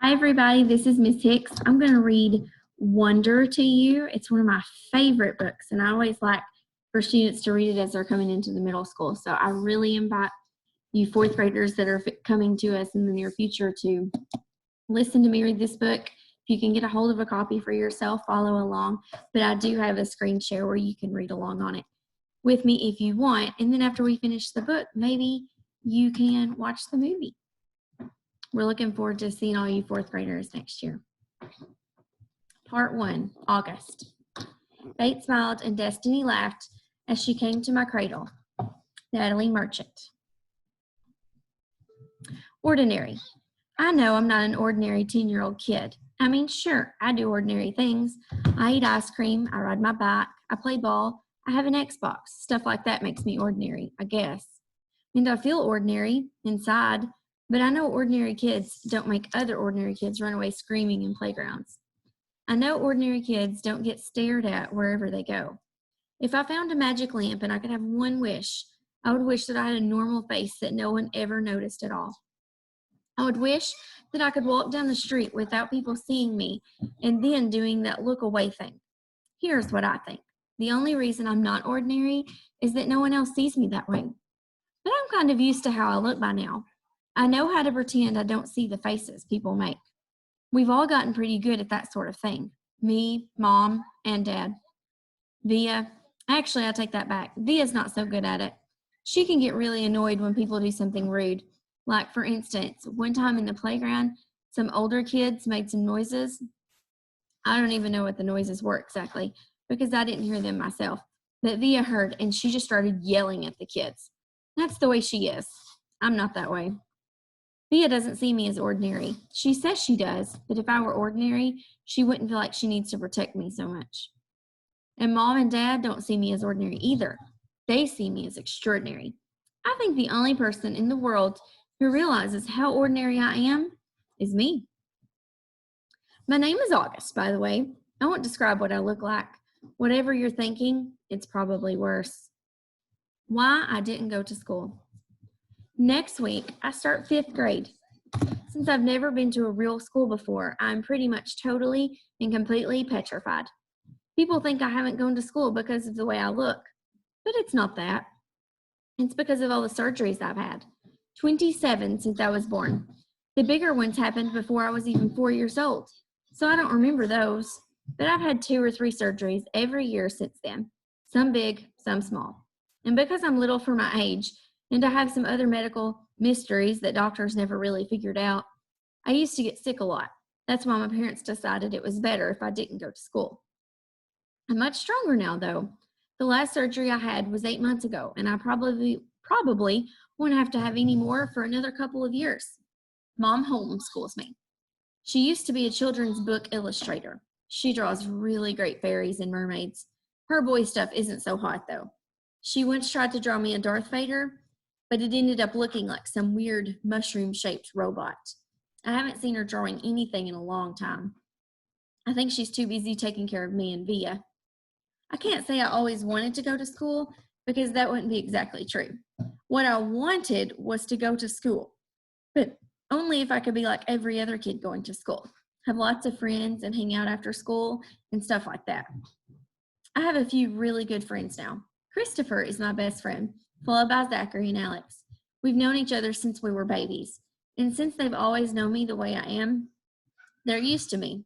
Hi, everybody. This is Miss Hicks. I'm going to read Wonder to you. It's one of my favorite books, and I always like for students to read it as they're coming into the middle school. So I really invite you fourth graders that are coming to us in the near future to listen to me read this book. If you can get a hold of a copy for yourself, follow along. But I do have a screen share where you can read along on it with me if you want. And then after we finish the book, maybe you can watch the movie. We're looking forward to seeing all you fourth graders next year. Part 1, August. Fate smiled and Destiny laughed as she came to my cradle. Natalie Merchant. Ordinary. I know I'm not an ordinary 10-year-old kid. I mean, sure, I do ordinary things. I eat ice cream, I ride my bike, I play ball, I have an Xbox. Stuff like that makes me ordinary, I guess. And I feel ordinary inside, but I know ordinary kids don't make other ordinary kids run away screaming in playgrounds. I know ordinary kids don't get stared at wherever they go. If I found a magic lamp and I could have one wish, I would wish that I had a normal face that no one ever noticed at all. I would wish that I could walk down the street without people seeing me and then doing that look away thing. Here's what I think. The only reason I'm not ordinary is that no one else sees me that way. But I'm kind of used to how I look by now. I know how to pretend I don't see the faces people make. We've all gotten pretty good at that sort of thing. Me, Mom, and Dad. Actually, I take that back. Via's not so good at it. She can get really annoyed when people do something rude. Like, for instance, one time in the playground, some older kids made some noises. I don't even know what the noises were exactly because I didn't hear them myself. But Via heard, and she just started yelling at the kids. That's the way she is. I'm not that way. Via doesn't see me as ordinary. She says she does, but if I were ordinary, she wouldn't feel like she needs to protect me so much. And Mom and Dad don't see me as ordinary either. They see me as extraordinary. I think the only person in the world who realizes how ordinary I am is me. My name is August, by the way. I won't describe what I look like. Whatever you're thinking, it's probably worse. Why I didn't go to school. Next week, I start 5th grade. Since I've never been to a real school before, I'm pretty much totally and completely petrified. People think I haven't gone to school because of the way I look, but it's not that. It's because of all the surgeries I've had. 27 since I was born. The bigger ones happened before I was even 4 years old, so I don't remember those. But I've had 2 or 3 surgeries every year since then, some big, some small. And because I'm little for my age, and I have some other medical mysteries that doctors never really figured out, I used to get sick a lot. That's why my parents decided it was better if I didn't go to school. I'm much stronger now, though. The last surgery I had was 8 months ago, and I probably won't have to have any more for another couple of years. Mom homeschools me. She used to be a children's book illustrator. She draws really great fairies and mermaids. Her boy stuff isn't so hot, though. She once tried to draw me a Darth Vader, but it ended up looking like some weird mushroom-shaped robot. I haven't seen her drawing anything in a long time. I think she's too busy taking care of me and Via. I can't say I always wanted to go to school because that wouldn't be exactly true. What I wanted was to go to school, but only if I could be like every other kid going to school, have lots of friends and hang out after school and stuff like that. I have a few really good friends now. Christopher is my best friend, followed by Zachary and Alex. We've known each other since we were babies, and since they've always known me the way I am, they're used to me.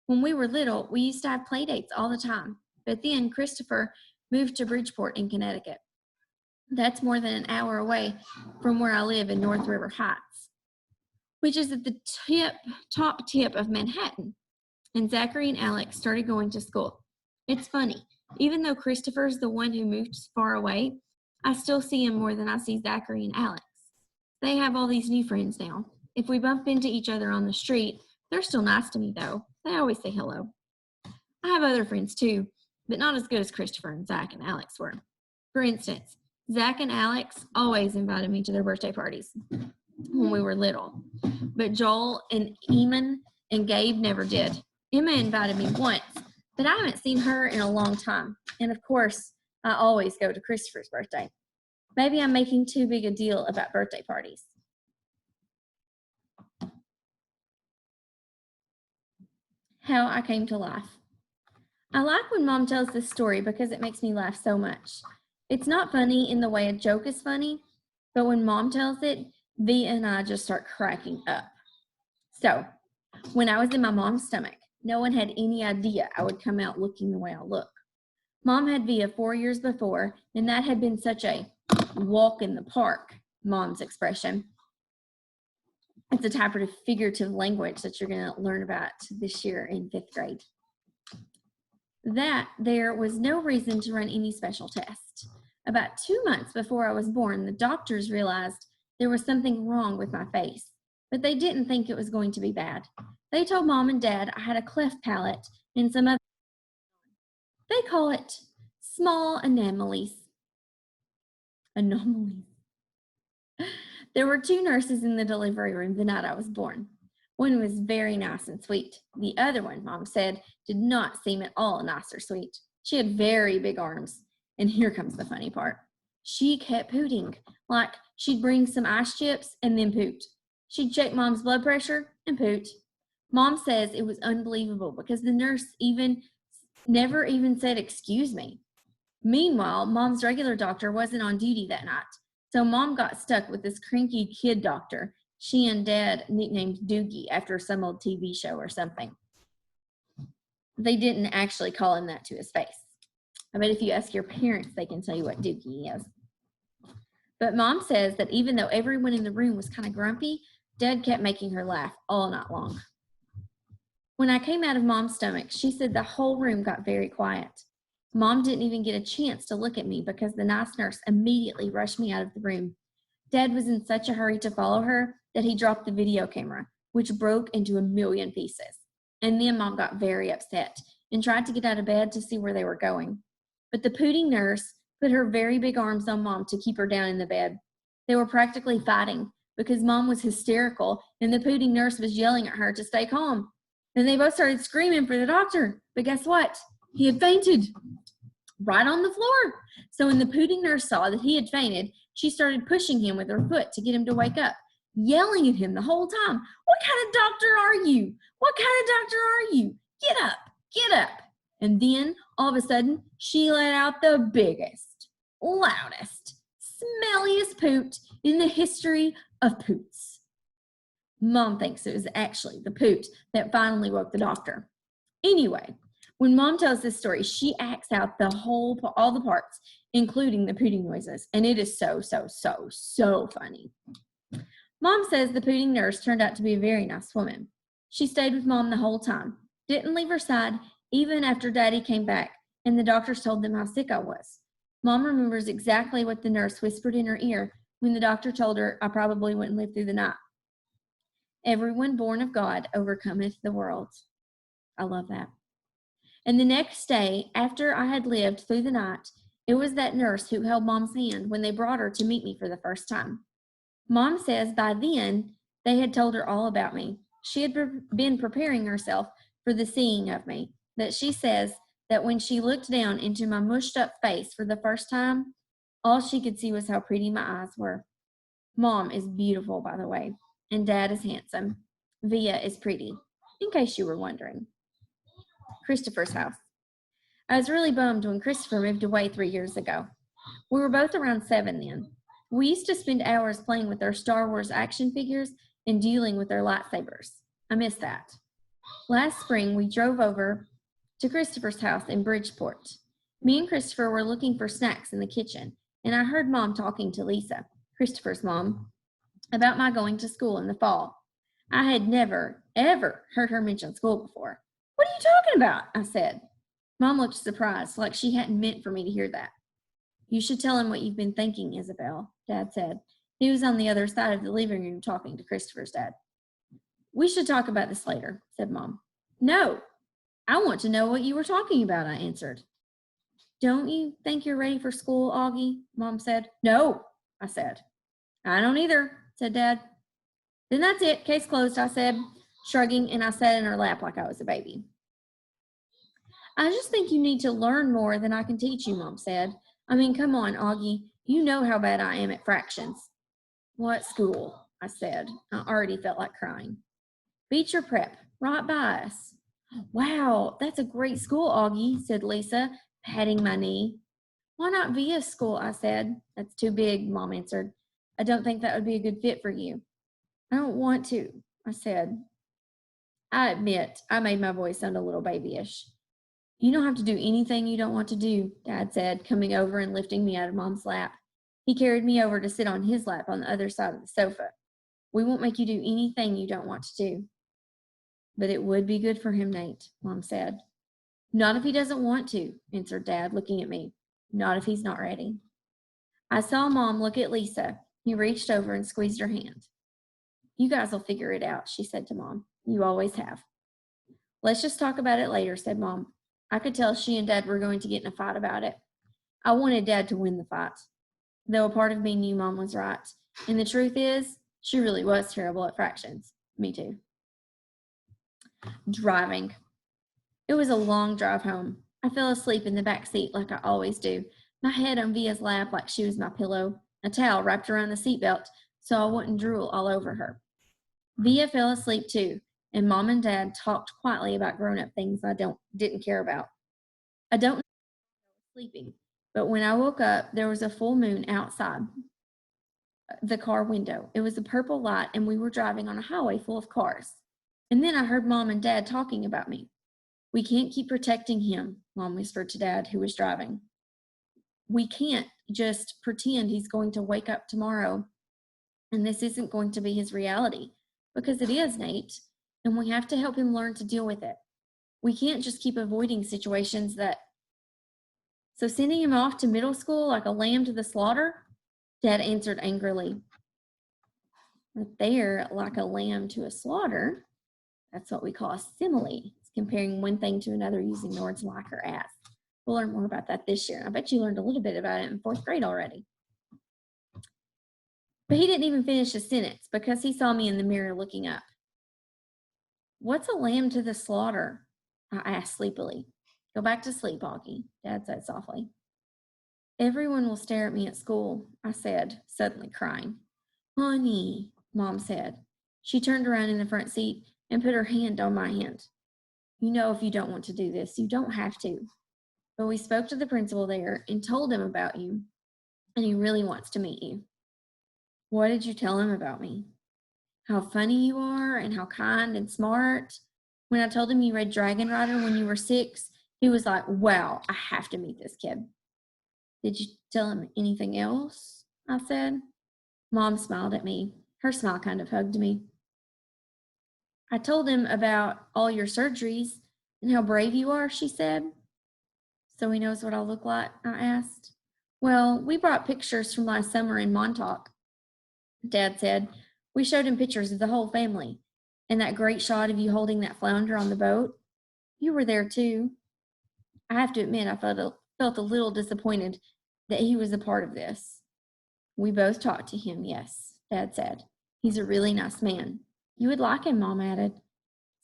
When we were little, we used to have play dates all the time, but then Christopher moved to Bridgeport in Connecticut. That's more than an hour away from where I live in North River Heights, which is at the top tip of Manhattan. And Zachary and Alex started going to school. It's funny, even though Christopher's the one who moved far away, I still see him more than I see Zachary and Alex. They have all these new friends now. If we bump into each other on the street, they're still nice to me though. They always say hello. I have other friends too, but not as good as Christopher and Zach and Alex were. For instance, Zach and Alex always invited me to their birthday parties when we were little, but Joel and Eamon and Gabe never did. Emma invited me once, but I haven't seen her in a long time. And of course, I always go to Christopher's birthday. Maybe I'm making too big a deal about birthday parties. How I Came to Life. I like when Mom tells this story because it makes me laugh so much. It's not funny in the way a joke is funny, but when Mom tells it, Via and I just start cracking up. So, when I was in my mom's stomach, no one had any idea I would come out looking the way I look. Mom had Via 4 years before, and that had been such a walk in the park, Mom's expression. It's a type of figurative language that you're going to learn about this year in 5th grade. That there was no reason to run any special test. About 2 months before I was born, the doctors realized there was something wrong with my face, but they didn't think it was going to be bad. They told Mom and Dad I had a cleft palate and some other. They call it small anomalies. There were 2 nurses in the delivery room the night I was born. One was very nice and sweet. The other one, Mom said, did not seem at all nice or sweet. She had very big arms. And here comes the funny part. She kept pooting, like she'd bring some ice chips and then poot. She'd check Mom's blood pressure and poot. Mom says it was unbelievable because the nurse never even said, "Excuse me." Meanwhile, Mom's regular doctor wasn't on duty that night. So Mom got stuck with this cranky kid doctor she and Dad nicknamed Doogie after some old TV show or something. They didn't actually call him that to his face. I bet if you ask your parents, they can tell you what Doogie is. But Mom says that even though everyone in the room was kind of grumpy, Dad kept making her laugh all night long. When I came out of Mom's stomach, she said the whole room got very quiet. Mom didn't even get a chance to look at me because the nice nurse immediately rushed me out of the room. Dad was in such a hurry to follow her that he dropped the video camera, which broke into a million pieces. And then Mom got very upset and tried to get out of bed to see where they were going. But the pooting nurse put her very big arms on Mom to keep her down in the bed. They were practically fighting because Mom was hysterical and the pooting nurse was yelling at her to stay calm. Then they both started screaming for the doctor. But guess what? He had fainted right on the floor. So when the pooting nurse saw that he had fainted, she started pushing him with her foot to get him to wake up, yelling at him the whole time. "What kind of doctor are you? What kind of doctor are you? Get up, get up." And then, all of a sudden, she let out the biggest, loudest, smelliest poot in the history of poots. Mom thinks it was actually the poot that finally woke the doctor. Anyway, when Mom tells this story, she acts out all the parts, including the pooting noises, and it is so funny. Mom says the pooting nurse turned out to be a very nice woman. She stayed with Mom the whole time, didn't leave her side, even after Daddy came back, and the doctors told them how sick I was. Mom remembers exactly what the nurse whispered in her ear when the doctor told her I probably wouldn't live through the night. "Everyone born of God overcometh the world." I love that. And the next day, after I had lived through the night, it was that nurse who held Mom's hand when they brought her to meet me for the first time. Mom says by then, they had told her all about me. She had been preparing herself for the seeing of me, that she says that when she looked down into my mushed up face for the first time, all she could see was how pretty my eyes were. Mom is beautiful, by the way, and Dad is handsome. Via is pretty, in case you were wondering. Christopher's house. I was really bummed when Christopher moved away 3 years ago. We were both around 7 then. We used to spend hours playing with our Star Wars action figures and dueling with our lightsabers. I miss that. Last spring, we drove over to Christopher's house in Bridgeport. Me and Christopher were looking for snacks in the kitchen, and I heard Mom talking to Lisa, Christopher's mom, about my going to school in the fall. I had never, ever heard her mention school before. "What are you talking about?" I said. Mom looked surprised, like she hadn't meant for me to hear that. "You should tell him what you've been thinking, Isabel," Dad said. He was on the other side of the living room talking to Christopher's dad. "We should talk about this later," said Mom. "No, I want to know what you were talking about," I answered. "Don't you think you're ready for school, Augie?" Mom said. "No," I said. "I don't either," said Dad. "Then that's it. Case closed," I said, shrugging, and I sat in her lap like I was a baby. "I just think you need to learn more than I can teach you," Mom said. "I mean, come on, Augie. You know how bad I am at fractions." "What school?" I said. I already felt like crying. "Beecher Prep, right by us." Wow, that's a great school, Augie, said Lisa, patting my knee. Why not Via school? I said. That's too big, Mom answered. I don't think that would be a good fit for you. I don't want to, I said. I admit, I made my voice sound a little babyish. You don't have to do anything you don't want to do, Dad said, coming over and lifting me out of Mom's lap. He carried me over to sit on his lap on the other side of the sofa. We won't make you do anything you don't want to do. But it would be good for him, Nate, Mom said. Not if he doesn't want to, answered Dad, looking at me. Not if he's not ready. I saw Mom look at Lisa. He reached over and squeezed her hand. You guys will figure it out, she said to Mom. You always have. Let's just talk about it later, said Mom. I could tell she and Dad were going to get in a fight about it. I wanted Dad to win the fight, though a part of me knew Mom was right. And the truth is, she really was terrible at fractions. Me too. Driving. It was a long drive home. I fell asleep in the back seat like I always do, my head on Via's lap like she was my pillow, a towel wrapped around the seatbelt so I wouldn't drool all over her. Via fell asleep too, and Mom and Dad talked quietly about grown-up things I didn't care about. I don't know if I was sleeping, but when I woke up, there was a full moon outside the car window. It was a purple light, and we were driving on a highway full of cars. And then I heard Mom and Dad talking about me. We can't keep protecting him, Mom whispered to Dad, who was driving. We can't just pretend he's going to wake up tomorrow and this isn't going to be his reality, because it is, Nate, and we have to help him learn to deal with it. We can't just keep avoiding situations that... So sending him off to middle school like a lamb to the slaughter? Dad answered angrily. Right there, like a lamb to a slaughter, that's what we call a simile. It's comparing one thing to another using the words like or as. We'll learn more about that this year. I bet you learned a little bit about it in 4th grade already. But he didn't even finish his sentence because he saw me in the mirror looking up. What's a lamb to the slaughter? I asked sleepily. Go back to sleep, Augie, Dad said softly. Everyone will stare at me at school, I said, suddenly crying. Honey, Mom said. She turned around in the front seat and put her hand on my hand. You know, if you don't want to do this, you don't have to. But we spoke to the principal there and told him about you, and he really wants to meet you. What did you tell him about me? How funny you are and how kind and smart. When I told him you read Dragon Rider when you were 6, he was like, wow, I have to meet this kid. Did you tell him anything else? I said. Mom smiled at me. Her smile kind of hugged me. I told him about all your surgeries and how brave you are, she said. So he knows what I'll look like? I asked. Well, we brought pictures from last summer in Montauk, Dad said. We showed him pictures of the whole family. And that great shot of you holding that flounder on the boat, you were there too. I have to admit, I felt a little disappointed that he was a part of this. We both talked to him, yes, Dad said. He's a really nice man. You would like him, Mom added.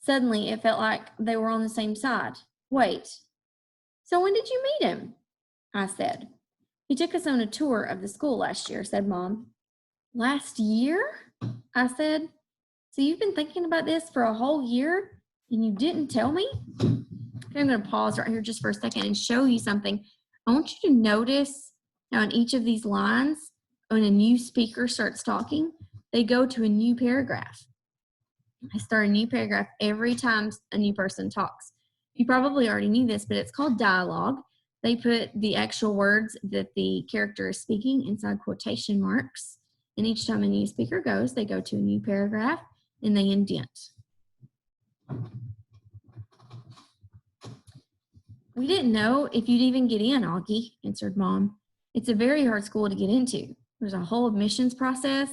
Suddenly, it felt like they were on the same side. Wait, so when did you meet him? I said. He took us on a tour of the school last year, said Mom. Last year? I said. So you've been thinking about this for a whole year and you didn't tell me? Okay, I'm going to pause right here just for a second and show you something. I want you to notice how in each of these lines, when a new speaker starts talking, they go to a new paragraph. I start a new paragraph every time a new person talks. You probably already knew this, but it's called dialogue. They put the actual words that the character is speaking inside quotation marks. And each time a new speaker goes, they go to a new paragraph and they indent. We didn't know if you'd even get in, Augie, answered Mom. It's a very hard school to get into. There's a whole admissions process.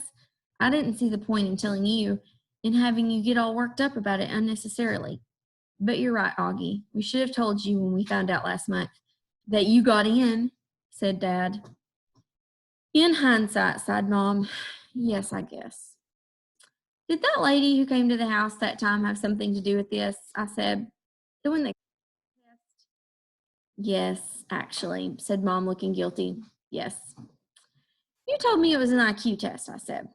I didn't see the point in telling you and having you get all worked up about it unnecessarily. But you're right, Augie. We should have told you when we found out last month that you got in, said Dad. In hindsight, sighed Mom. Yes, I guess. Did that lady who came to the house that time have something to do with this? I said. The one that... Yes, actually, said Mom, looking guilty. Yes. You told me it was an IQ test, I said.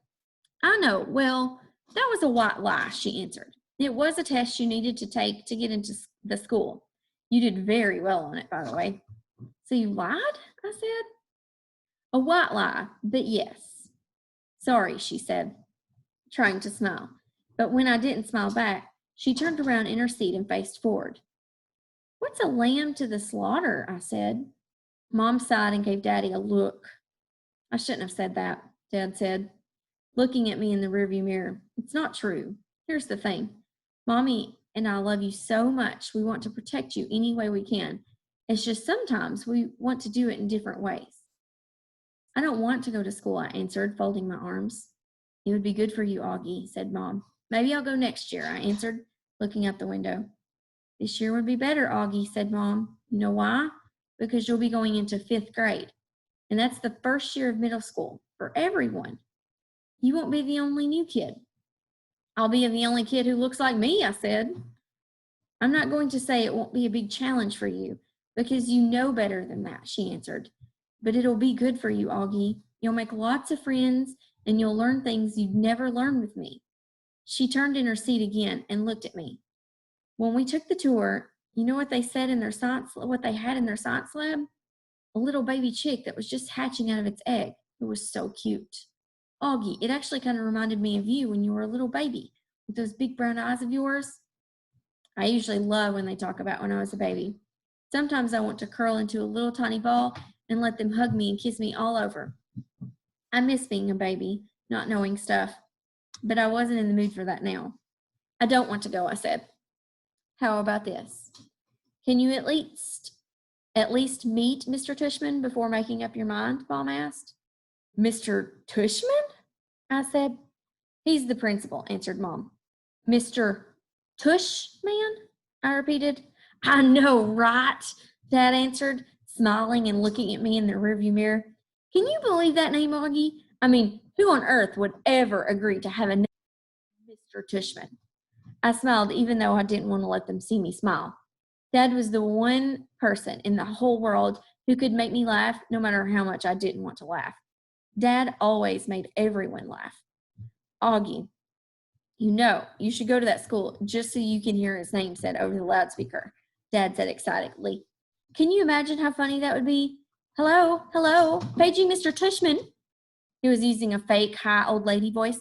I know. Well, that was a white lie, she answered. It was a test you needed to take to get into the school. You did very well on it, by the way. So you lied? I said. A white lie, but yes. Sorry, she said, trying to smile. But when I didn't smile back, she turned around in her seat and faced forward. What's a lamb to the slaughter? I said. Mom sighed and gave Daddy a look. I shouldn't have said that, Dad said, looking at me in the rearview mirror. It's not true. Here's the thing. Mommy and I love you so much. We want to protect you any way we can. It's just sometimes we want to do it in different ways. I don't want to go to school, I answered, folding my arms. It would be good for you, Augie, said Mom. Maybe I'll go next year, I answered, looking out the window. This year would be better, Augie, said Mom. You know why? Because you'll be going into 5th grade. And that's the first year of middle school for everyone. You won't be the only new kid. I'll be the only kid who looks like me, I said. I'm not going to say it won't be a big challenge for you, because you know better than that, she answered. But it'll be good for you, Augie. You'll make lots of friends, and you'll learn things you'd never learn with me. She turned in her seat again and looked at me. When we took the tour, you know what they said in their science, what they had in their science lab? A little baby chick that was just hatching out of its egg. It was so cute. Augie, it actually kind of reminded me of you when you were a little baby, with those big brown eyes of yours. I usually love when they talk about when I was a baby. Sometimes I want to curl into a little tiny ball and let them hug me and kiss me all over. I miss being a baby, not knowing stuff, but I wasn't in the mood for that now. I don't want to go, I said. How about this? Can you at least meet Mr. Tushman before making up your mind? Mom asked. Mr. Tushman? I said. He's the principal, answered Mom. Mr. Tushman? I repeated. I know, right? Dad answered, smiling and looking at me in the rearview mirror. Can you believe that name, Augie? I mean, who on earth would ever agree to have a name Mr. Tushman? I smiled even though I didn't want to let them see me smile. Dad was the one person in the whole world who could make me laugh no matter how much I didn't want to laugh. Dad always made everyone laugh. Augie, you know, you should go to that school just so you can hear his name said over the loudspeaker, Dad said excitedly. Can you imagine how funny that would be? Hello, paging Mr. Tushman. He was using a fake high old lady voice.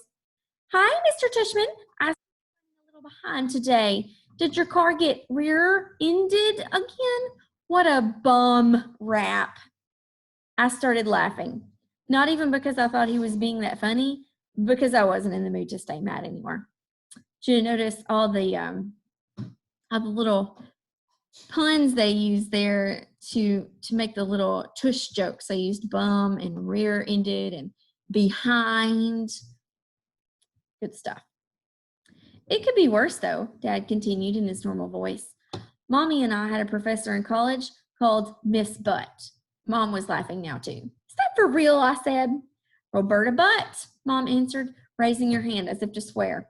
Hi, Mr. Tushman. I'm a little behind today. Did your car get rear-ended again? What a bum rap. I started laughing, not even because I thought he was being that funny, because I wasn't in the mood to stay mad anymore. Should have noticed all the little puns they used there to make the little tush jokes. They used bum and rear-ended and behind. Good stuff. It could be worse, though, Dad continued in his normal voice. Mommy and I had a professor in college called Miss Butt. Mom was laughing now, too. Is that for real? I said. Roberta Butt, Mom answered, raising her hand as if to swear.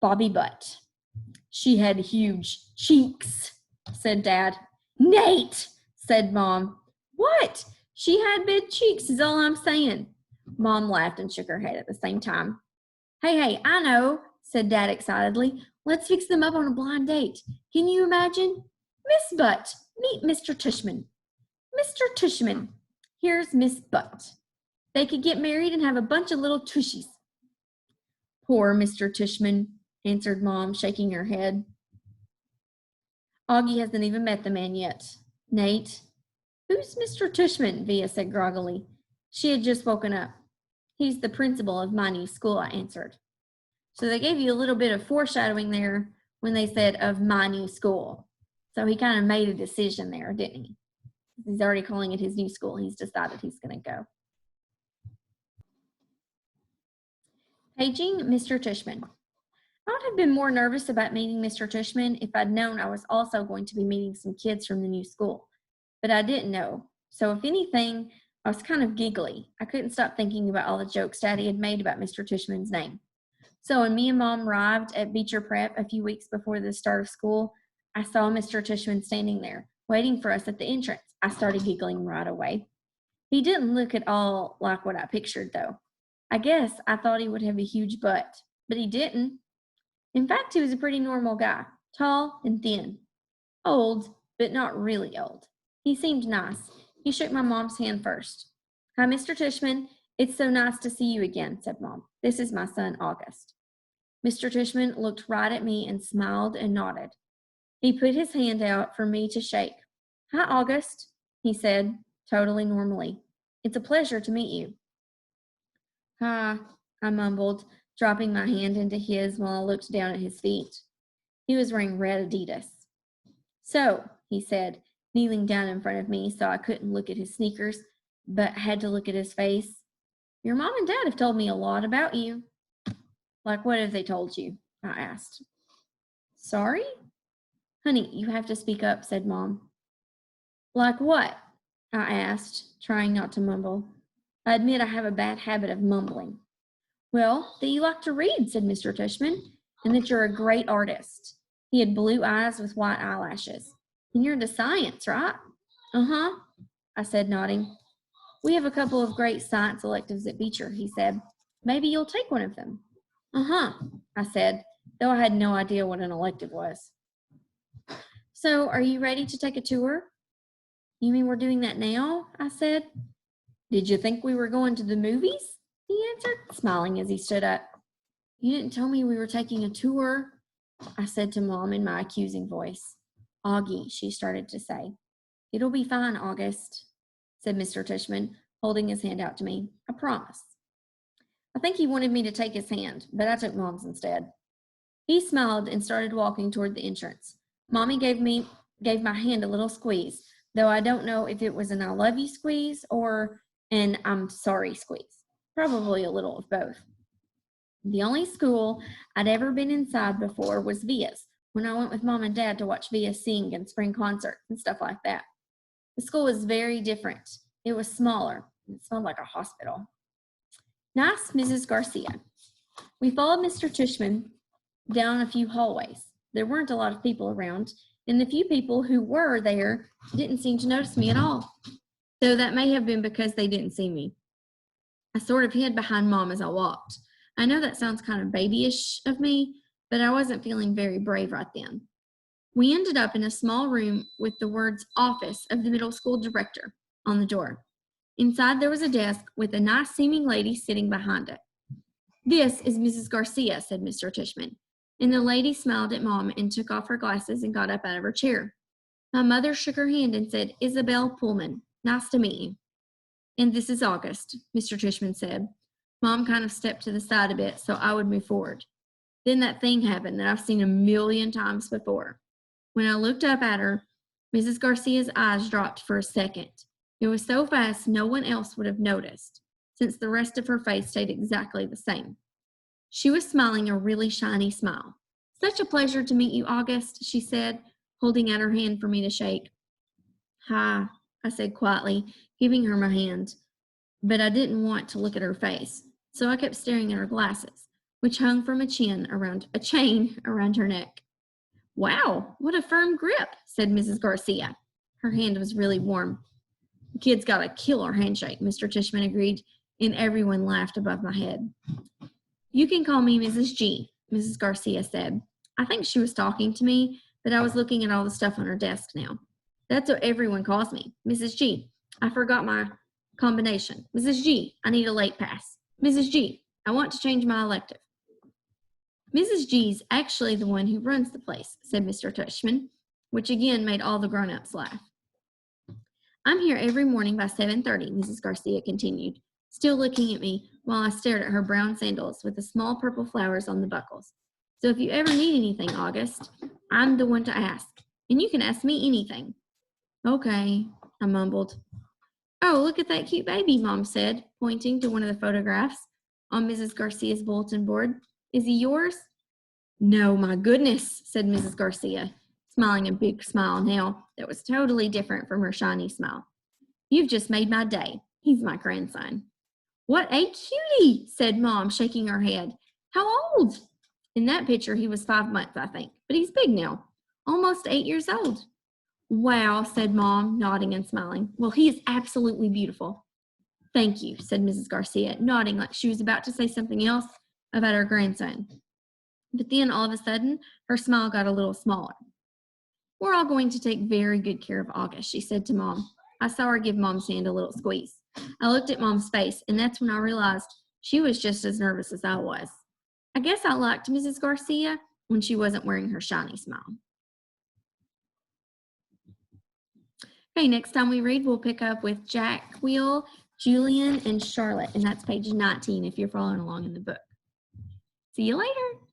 Bobby Butt. She had huge cheeks, said Dad. Nate, said Mom. What? She had big cheeks is all I'm saying. Mom laughed and shook her head at the same time. Hey, I know, said Dad excitedly. Let's fix them up on a blind date. Can you imagine? Miss Butt, meet Mr. Tushman. Mr. Tushman, here's Miss Butt. They could get married and have a bunch of little tushies. Poor Mr. Tushman, answered Mom, shaking her head. Augie hasn't even met the man yet. Nate. Who's Mr. Tushman? Via said groggily. She had just woken up. He's the principal of my new school, I answered. So they gave you a little bit of foreshadowing there when they said of my new school. So he kind of made a decision there, didn't he? He's already calling it his new school. He's decided he's going to go. Paging Mr. Tushman. I would have been more nervous about meeting Mr. Tushman if I'd known I was also going to be meeting some kids from the new school. But I didn't know. So if anything, I was kind of giggly. I couldn't stop thinking about all the jokes Daddy had made about Mr. Tushman's name. So when me and Mom arrived at Beecher Prep a few weeks before the start of school, I saw Mr. Tushman standing there, waiting for us at the entrance. I started giggling right away. He didn't look at all like what I pictured, though. I guess I thought he would have a huge butt, but he didn't. In fact, he was a pretty normal guy, tall and thin. Old, but not really old. He seemed nice. He shook my mom's hand first. Hi, Mr. Tishman. It's so nice to see you again, said Mom. This is my son, August. Mr. Tishman looked right at me and smiled and nodded. He put his hand out for me to shake. Hi, August, he said, totally normally. It's a pleasure to meet you. Hi, I mumbled, dropping my hand into his while I looked down at his feet. He was wearing red Adidas. So, he said, kneeling down in front of me so I couldn't look at his sneakers, but had to look at his face. Your mom and dad have told me a lot about you. Like, what have they told you? I asked. Sorry? Honey, you have to speak up, said Mom. Like what? I asked, trying not to mumble. I admit I have a bad habit of mumbling. Well, that you like to read, said Mr. Tishman, and that you're a great artist. He had blue eyes with white eyelashes. And you're into science, right? Uh-huh, I said, nodding. We have a couple of great science electives at Beecher, he said. Maybe you'll take one of them. Uh-huh, I said, though I had no idea what an elective was. So, are you ready to take a tour? You mean we're doing that now? I said. Did you think we were going to the movies? He answered, smiling as he stood up. You didn't tell me we were taking a tour, I said to Mom in my accusing voice. Augie, she started to say. It'll be fine, August, said Mr. Tishman, holding his hand out to me. I promise. I think he wanted me to take his hand, but I took Mom's instead. He smiled and started walking toward the entrance. Mommy gave my hand a little squeeze, though I don't know if it was an I love you squeeze or an I'm sorry squeeze. Probably a little of both. The only school I'd ever been inside before was Via's, when I went with Mom and Dad to watch Via sing and spring concerts and stuff like that. The school was very different. It was smaller. It smelled like a hospital. Nice, Mrs. Garcia. We followed Mr. Tishman down a few hallways. There weren't a lot of people around, and the few people who were there didn't seem to notice me at all, though that may have been because they didn't see me. I sort of hid behind Mom as I walked. I know that sounds kind of babyish of me, but I wasn't feeling very brave right then. We ended up in a small room with the words Office of the Middle School Director on the door. Inside there was a desk with a nice-seeming lady sitting behind it. This is Mrs. Garcia, said Mr. Tishman, and the lady smiled at Mom and took off her glasses and got up out of her chair. My mother shook her hand and said, Isabel Pullman, nice to meet you. And this is August, Mr. Tishman said. Mom kind of stepped to the side a bit so I would move forward. Then that thing happened that I've seen a million times before. When I looked up at her, Mrs. Garcia's eyes dropped for a second. It was so fast no one else would have noticed, since the rest of her face stayed exactly the same. She was smiling a really shiny smile. Such a pleasure to meet you, August, she said, holding out her hand for me to shake. Hi, I said quietly, giving her my hand. But I didn't want to look at her face, so I kept staring at her glasses, which hung from a chain around her neck. Wow, what a firm grip, said Mrs. Garcia. Her hand was really warm. The kid's got a killer handshake, Mr. Tishman agreed, and everyone laughed above my head. You can call me Mrs. G, Mrs. Garcia said. I think she was talking to me, but I was looking at all the stuff on her desk now. That's what everyone calls me, Mrs. G. I forgot my combination. Mrs. G, I need a late pass. Mrs. G, I want to change my elective. Mrs. G's actually the one who runs the place, said Mr. Tishman, which again made all the grown-ups laugh. I'm here every morning by 7:30, Mrs. Garcia continued, still looking at me while I stared at her brown sandals with the small purple flowers on the buckles. So if you ever need anything, August, I'm the one to ask, and you can ask me anything. Okay, I mumbled. Oh, look at that cute baby, Mom said, pointing to one of the photographs on Mrs. Garcia's bulletin board. Is he yours? No, my goodness, said Mrs. Garcia, smiling a big smile now that was totally different from her shiny smile. You've just made my day. He's my grandson. What a cutie, said Mom, shaking her head. How old? In that picture, he was 5 months, I think, but he's big now, almost 8 years old. Wow, said Mom, nodding and smiling. Well, he is absolutely beautiful. Thank you, said Mrs. Garcia, nodding like she was about to say something else about her grandson. But then all of a sudden, her smile got a little smaller. "We're all going to take very good care of August," she said to Mom. I saw her give Mom's hand a little squeeze. I looked at Mom's face, and that's when I realized she was just as nervous as I was. I guess I liked Mrs. Garcia when she wasn't wearing her shiny smile. Okay, next time we read, we'll pick up with Jack Quill, Julian, and Charlotte, and that's page 19 if you're following along in the book. See you later.